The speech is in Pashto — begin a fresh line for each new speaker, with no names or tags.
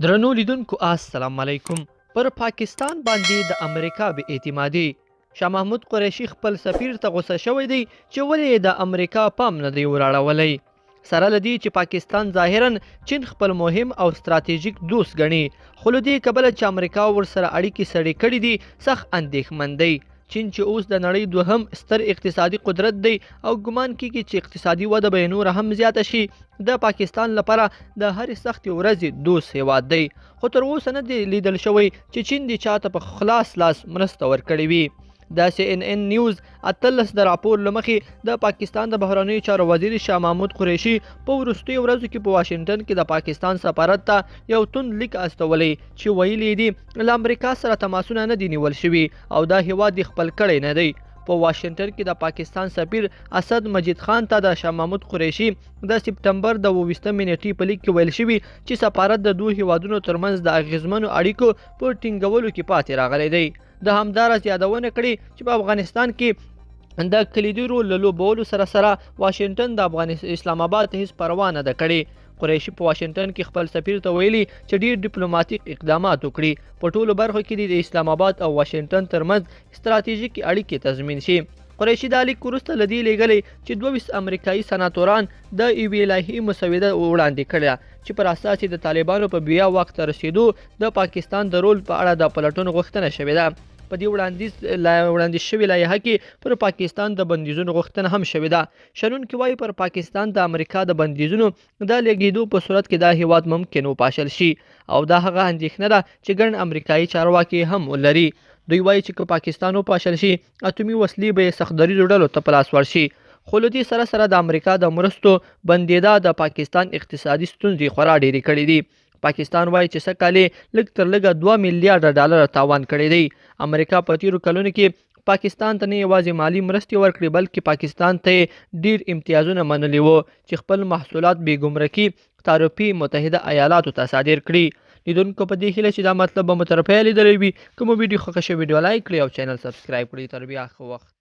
درنو لیدونکو السلام علیکم. پر پاکستان باندې د امریکا بې اعتمادي. شاه محمود قریشي خپل سفیر ته غوسه شوی دی چې ولې د امریکا پام نه دی وراړولی. سره له دې چې پاکستان ظاهرا چین خپل مهم او ستراتیژیک دوست ګڼي، خو له دې کبله چې امریکا ورسره اړیکې سړې کړي دي سخت اندېښمن دی. چین چې اوس د نړۍ دوهم ستر اقتصادي قدرت دی او ګمان کیږي چې اقتصادي وده به نور هم زیاته شي، د پاکستان لپاره د هرې سختې ورځې دوست هیواد دی. خو تر اوسه نه دی لیدل شوی چې چین د چاته په خلاص لاس مرسته ورکړې وي. د CNN نیوز 18 د راپور له مخې د پاکستان د بهرنیو چارو وزیر شاه محمود قریشي په وروستیو ورځو کې په واشنګټن کې د پاکستان سفارت ته یو توند لیک استولی چې ویلي دي له امریکا سره تماسونه نه دي نیول شوي او دا هیواد یې خپل کړی نه دی. په واشنګټن کې د پاکستان سفیر اسد مجید خان ته د شاه محمود قریشي د سپتمبر د 28 نیټې په لیک کې ویل شوي چې سفارت د دوه هیوادونو ترمنځ د اغیزمنو اړیکو په ټینګولو کې پاتې راغلی دی. د همداراز یادونه کړې چې په افغانستان کې د کلیدي رول له لوبولو سره واشنګټن د اسلام آباد هیڅ پروا نه ده کړې. قریشي په واشنګټن کې خپل سفیر ته ویلي چې ډیر ډیپلوماټیک اقدامات وکړي په ټولو برخو کې د اسلام آباد او واشنګټن ترمنځ ستراتیژیک اړیکې تضمین شي. قریشي دا لیک وروسته له دې لیږلی چې 22 امریکایي سناتوران د یوې الهي مسوده وړاندې کړه چې پر اساس یې د طالبانو په بیا واک ته رسیدو د پاکستان د رول په اړه د پلټنو غوښتنه شوې ده. په دې وړاندیز شوې لایحه کې پر پاکستان د بندیزونو غوښتنه هم شوې ده. شنونکي وایي پر پاکستان د امریکا د بندیزونو د لګېدو په صورت کې دا هیواد ممکن وپاشل شي او دا هغه اندېښنه ده چې ګڼ امریکایي چارواکي هم ولري. دوی وایي چې که پاکستان وپاشل شي اتومي وسلې به یې سختدریځو ډلو ته په لاس ورشي. خو له دې سره د امریکا د مرستو بندېدا د پاکستان اقتصادي ستونزې خورا ډېرې کړې دي. پاکستان وایي چې سږکال لږ تر لږه 2 میلیارډ ډالر تاوان کړی دی. امریکا په تیرو کلونو کې پاکستان ته نه یوازې مالی مرستې ورکړي بلکې پاکستان ته ډیر امتیازونه منلي وو چې خپل محصولات بې ګمرکي تعرفې متحده ایالاتو ته صادر کړي. لیدونکو په دې هیله چې دا مطلب به مو تر پایه لیدلی وي. که مو ویډیو خوښه شوې ویډیو لایک کړئ او چینل سبسکرایب کړئ. تر بیا ښه وخت.